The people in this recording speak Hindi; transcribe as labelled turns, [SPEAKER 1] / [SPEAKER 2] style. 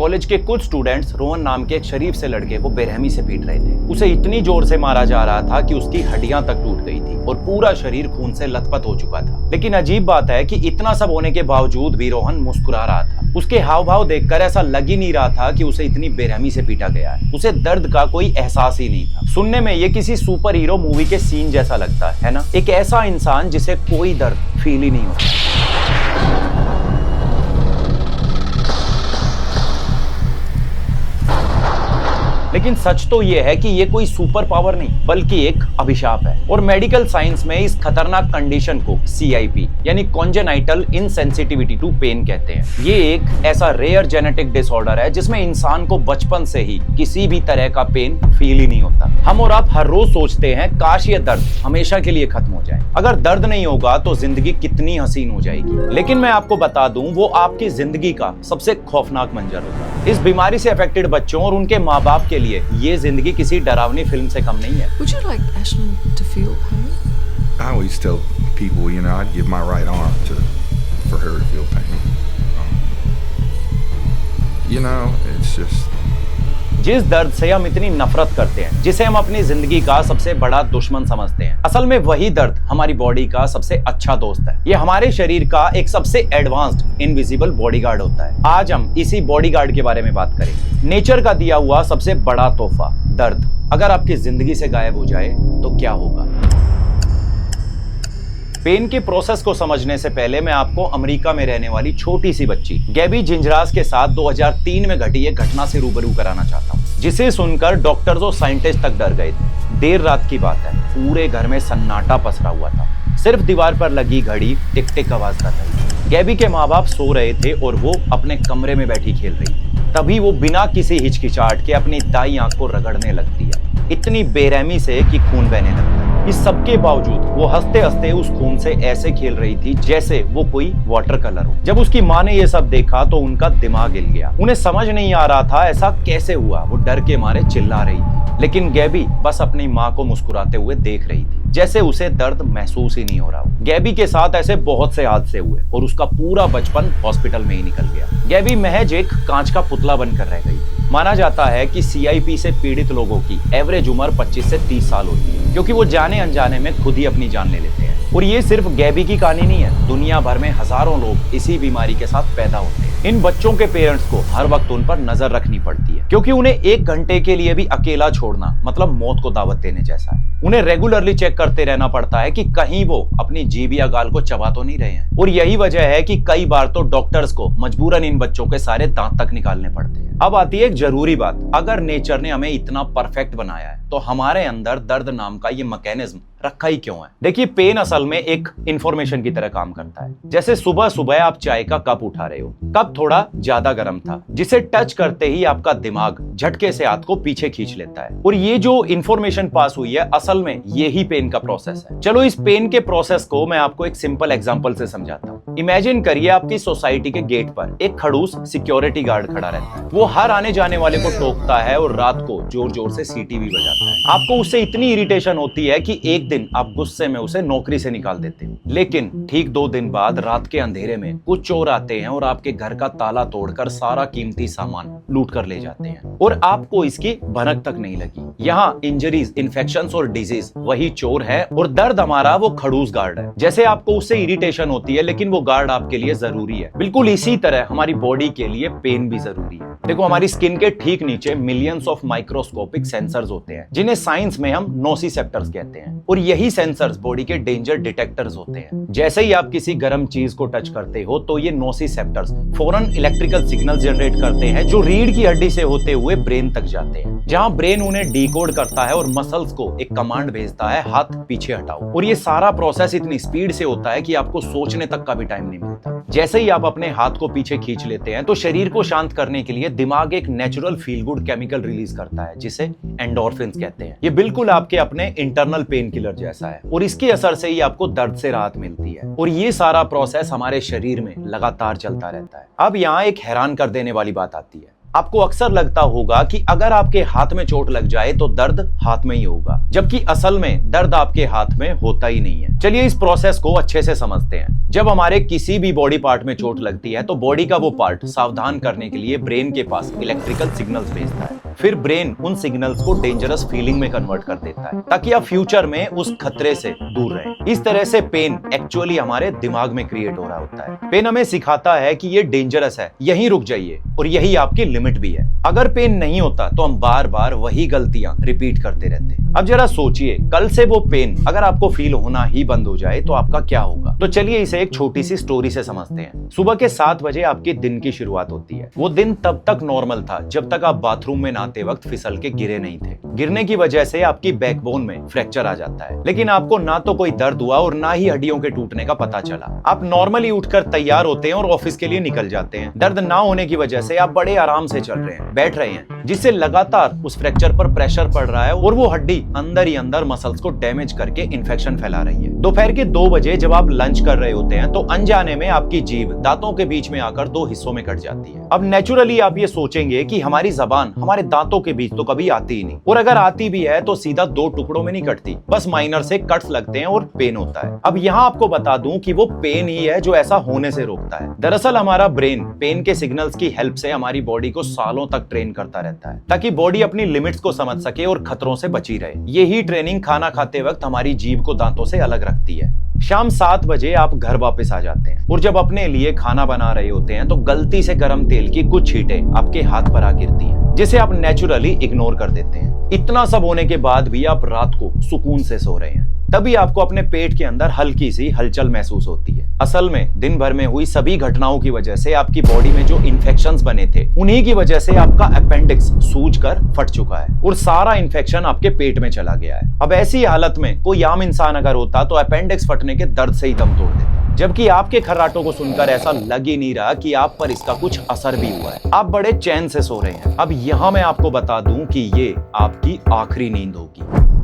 [SPEAKER 1] कॉलेज के कुछ स्टूडेंट्स रोहन नाम के एक शरीफ से लड़के को बेरहमी से पीट रहे थे। उसे इतनी जोर से मारा जा रहा था कि उसकी हड्डियां तक टूट गई थी और पूरा शरीर खून से लथपथ हो चुका था। लेकिन अजीब बात है कि इतना सब होने के बावजूद भी रोहन मुस्कुरा रहा था। उसके हाव भाव देखकर ऐसा लग ही नहीं रहा था कि उसे इतनी बेरहमी से पीटा गया है। उसे दर्द का कोई एहसास ही नहीं था। सुनने में ये किसी सुपर हीरो मूवी के सीन जैसा लगता है ना? एक ऐसा इंसान जिसे कोई दर्द फील ही नहीं होता। लेकिन सच तो यह है कि यह कोई सुपर पावर नहीं बल्कि एक अभिशाप है। और मेडिकल साइंस में इस खतरनाक कंडीशन को CIP यानी कॉन्जेनाइटल इनसेंसिटिविटी टू पेन कहते हैं। ये एक ऐसा रेयर जेनेटिक डिसऑर्डर है जिसमें इंसान को बचपन से ही किसी भी तरह का पेन फील ही नहीं होता। हम और आप हर रोज सोचते हैं काश ये दर्द हमेशा के लिए खत्म हो जाए। अगर दर्द नहीं होगा तो जिंदगी कितनी हसीन हो जाएगी। लेकिन मैं आपको बता दूं, वो आपकी जिंदगी का सबसे खौफनाक मंजर होगा। इस बीमारी से अफेक्टेड बच्चों और उनके माँ बाप के लिए ये जिंदगी किसी डरावनी फिल्म से कम नहीं है।
[SPEAKER 2] Would you like Ashlyn to feel pain?
[SPEAKER 3] I always tell people, I'd give my right arm for her to feel pain. It's just
[SPEAKER 1] जिस दर्द से हम इतनी नफरत करते हैं, जिसे हम अपनी जिंदगी का सबसे बड़ा दुश्मन समझते हैं, असल में वही दर्द हमारी बॉडी का सबसे अच्छा दोस्त है। ये हमारे शरीर का एक सबसे एडवांस्ड इनविजिबल बॉडीगार्ड होता है। आज हम इसी बॉडीगार्ड के बारे में बात करेंगे। नेचर का दिया हुआ सबसे बड़ा तोहफा दर्द अगर आपकी जिंदगी से गायब हो जाए तो क्या होगा? पेन के प्रोसेस को समझने से पहले मैं आपको अमेरिका में रहने वाली छोटी सी बच्ची गैबी जिंजरास के साथ 2003 में घटी एक घटना से रूबरू कराना चाहता हूँ, जिसे सुनकर डॉक्टर्स और साइंटिस्ट तक डर गए थे। देर रात की बात है, पूरे घर में सन्नाटा पसरा हुआ था। सिर्फ दीवार पर लगी घड़ी टिक टिक आवाज कर रही थी। गैबी के माँ बाप सो रहे थे और वो अपने कमरे में बैठी खेल रही थी। तभी वो बिना किसी हिचकिचाहट के अपनी दाई आंख को रगड़ने लगती है, इतनी बेरहमी से कि खून बहने लगता है। इस सब के बावजूद वो हंसते हंसते उस खून से ऐसे खेल रही थी जैसे वो कोई वाटर कलर हो। जब उसकी माँ ने ये सब देखा तो उनका दिमाग हिल गया। उन्हें समझ नहीं आ रहा था ऐसा कैसे हुआ। वो डर के मारे चिल्ला रही थी, लेकिन गैबी बस अपनी माँ को मुस्कुराते हुए देख रही थी, जैसे उसे दर्द महसूस ही नहीं हो रहा हो। गैबी के साथ ऐसे बहुत से हादसे हुए और उसका पूरा बचपन हॉस्पिटल में ही निकल गया। गैबी महज एक कांच का पुतला बनकर रह गई। माना जाता है कि CIP से पीड़ित लोगों की एवरेज उम्र 25 से 30 साल होती है, क्योंकि वो जाने अनजाने में खुद ही अपनी जान ले लेते हैं। और ये सिर्फ गैबी की कहानी नहीं है, दुनिया भर में हजारों लोग इसी बीमारी के साथ पैदा होते हैं। इन बच्चों के पेरेंट्स को हर वक्त उन पर नजर रखनी पड़ती है, क्योंकि उन्हें 1 घंटे के लिए भी अकेला छोड़ना मतलब मौत को दावत देने जैसा है। उन्हें रेगुलरली चेक करते रहना पड़ता है कि कहीं वो अपनी जीभ या गाल को चबा तो नहीं रहे हैं। और यही वजह है कि कई बार तो डॉक्टर्स को मजबूरन इन बच्चों के सारे दांत तक निकालने पड़ते हैं। अब आती है एक जरूरी बात, अगर नेचर ने हमें इतना परफेक्ट बनाया है तो हमारे अंदर दर्द नाम का ये मैकेनिज्म रखा ही क्यों है? देखिए, पेन असल में एक इंफॉर्मेशन की तरह काम करता है। जैसे सुबह सुबह आप चाय का कप उठा रहे हो, कप थोड़ा ज्यादा गर्म था, जिसे टच करते ही आपका दिमाग झटके से हाथ को पीछे खींच लेता है। और ये जो इंफॉर्मेशन पास हुई है असल में ये ही पेन का प्रोसेस है। चलो इस पेन के प्रोसेस को मैं आपको एक सिंपल एग्जांपल से समझाता हूँ। इमेजिन करिए आपकी सोसाइटी के गेट पर एक खड़ूस सिक्योरिटी गार्ड खड़ा रहता है। वो हर आने जाने वाले को टोकता है और रात को जोर जोर से सीटी भी बजाता है। आपको उससे इतनी इरिटेशन होती है कि एक दिन आप गुस्से में उसे नौकरी से निकाल देते हो। लेकिन ठीक 2 दिन बाद रात के अंधेरे में कुछ चोर आते हैं और आपके घर का ताला तोड़कर सारा कीमती सामान लूट कर ले जाते हैं और आपको इसकी भनक तक नहीं लगी। यहाँ इंजरीज, इन्फेक्शंस और डिजीज वही चोर है और दर्द हमारा वो खड़ूस गार्ड है। जैसे आपको उससे इरिटेशन होती है लेकिन वो गार्ड आपके लिए जरूरी है, बिल्कुल इसी तरह हमारी बॉडी के लिए पेन भी जरूरी है। देखो, हमारी स्किन के ठीक नीचे मिलियंस ऑफ माइक्रोस्कोपिक सेंसर्स होते हैं, जिन्हें साइंस में हम नोसिसेप्टर्स कहते हैं। और यही सेंसर्स बॉडी के डेंजर डिटेक्टर्स होते हैं। जैसे ही आप किसी गर्म चीज को टच करते हो तो ये नोसिसेप्टर्स फौरन इलेक्ट्रिकल सिग्नल जनरेट करते हैं जो रीढ़ की हड्डी से होते हुए ब्रेन तक जाते हैं, जहां ब्रेन उन्हें डिकोड करता है और मसल्स को एक कमांड भेजता है, हाथ पीछे हटाओ। और ये सारा प्रोसेस इतनी स्पीड से होता है कि आपको सोचने तक का भी टाइम नहीं मिलता। जैसे ही आप अपने हाथ को पीछे खींच लेते हैं तो शरीर को शांत करने के लिए दिमाग एक natural feel good chemical release करता है, जिसे एंडोर्फिन्स कहते हैं। ये बिल्कुल आपके अपने इंटरनल पेन किलर जैसा है और इसके असर से ही आपको दर्द से राहत मिलती है। और ये सारा प्रोसेस हमारे शरीर में लगातार चलता रहता है। अब यहाँ एक हैरान कर देने वाली बात आती है। आपको अक्सर लगता होगा कि अगर आपके हाथ में चोट लग जाए तो दर्द हाथ में ही होगा, जबकि असल में दर्द आपके हाथ में होता ही नहीं है। चलिए इस प्रोसेस को अच्छे से समझते हैं। जब हमारे किसी भी बॉडी पार्ट में चोट लगती है तो बॉडी का वो पार्ट सावधान करने के लिए ब्रेन के पास इलेक्ट्रिकल सिग्नल्स भेजता है। फिर ब्रेन उन सिग्नल्स को डेंजरस फीलिंग में कन्वर्ट कर देता है ताकि आप फ्यूचर में उस खतरे से दूर रहें। इस तरह से पेन एक्चुअली हमारे दिमाग में क्रिएट हो रहा होता है। पेन हमें सिखाता है कि ये डेंजरस है, यहीं रुक जाइए, और यही आपकी लिमिट भी है। अगर पेन नहीं होता तो हम बार बार वही गलतियां रिपीट करते रहते। अब जरा सोचिए, कल से वो पेन अगर आपको फील होना ही बंद हो जाए तो आपका क्या होगा। तो चलिए इसे एक छोटी सी स्टोरी से समझते हैं। सुबह के 7 बजे आपके दिन की शुरुआत होती है। वो दिन तब तक नॉर्मल था जब तक आप बाथरूम में नहाते वक्त फिसल के गिरे नहीं थे। गिरने की वजह से आपकी बैकबोन में फ्रैक्चर आ जाता है, लेकिन आपको ना तो कोई दर्द हुआ और ना ही हड्डियों के टूटने का पता चला। आप नॉर्मली उठकर तैयार होते हैं और ऑफिस के लिए निकल जाते हैं। दर्द ना होने की वजह से आप बड़े आराम से चल रहे हैं, बैठ रहे हैं, जिससे लगातार उस फ्रैक्चर पर प्रेशर पड़ रहा है और वो हड्डी अंदर ही अंदर मसल्स को डैमेज करके इन्फेक्शन फैला रही है। दोपहर के 2 बजे जब आप लंच कर रहे होते हैं तो अनजाने में आपकी जीभ दांतों के बीच में आकर 2 हिस्सों में कट जाती है। अब नेचुरली आप ये सोचेंगे कि हमारी जबान हमारे दांतों के बीच तो कभी आती ही नहीं, और अगर आती भी है तो सीधा 2 टुकड़ों में नहीं कटती, बस माइनर से कट्स लगते हैं और पेन होता है। अब यहाँ आपको बता दूं कि वो पेन ही है जो ऐसा होने से रोकता है। दरअसल हमारा ब्रेन पेन के सिग्नल्स की हेल्प से हमारी बॉडी को सालों तक ट्रेन करता रहता है ताकि बॉडी अपनी लिमिट्स को समझ सके और खतरों से बची रहे। यही ट्रेनिंग खाना खाते वक्त हमारी जीभ को दांतों से अलग रखती है। शाम 7 बजे आप घर वापस आ जाते हैं और जब अपने लिए खाना बना रहे होते हैं तो गलती से गर्म तेल की कुछ छींटें आपके हाथ पर आ गिरती हैं, जिसे आप नेचुरली इग्नोर कर देते हैं। इतना सब होने के बाद भी आप रात को सुकून से सो रहे हैं। तभी आपको अपने पेट के अंदर हल्की सी हलचल महसूस होती है। असल में दिन भर में हुई सभी घटनाओं की वजह से आपकी बॉडी में जो इन्फेक्शंस बने थे, उन्हीं की वजह से आपका अपेंडिक्स सूजकर फट चुका है और सारा इन्फेक्शन आपके पेट में चला गया है। अब ऐसी हालत में कोई आम इंसान अगर होता तो अपेंडिक्स फटने के दर्द से ही दम तोड़ देता, जबकि आपके खर्राटों को सुनकर ऐसा लग ही नहीं रहा कि आप पर इसका कुछ असर भी हुआ है। आप बड़े चैन से सो रहे हैं। अब यहाँ मैं आपको बता दूं कि ये आपकी आखिरी नींद होगी।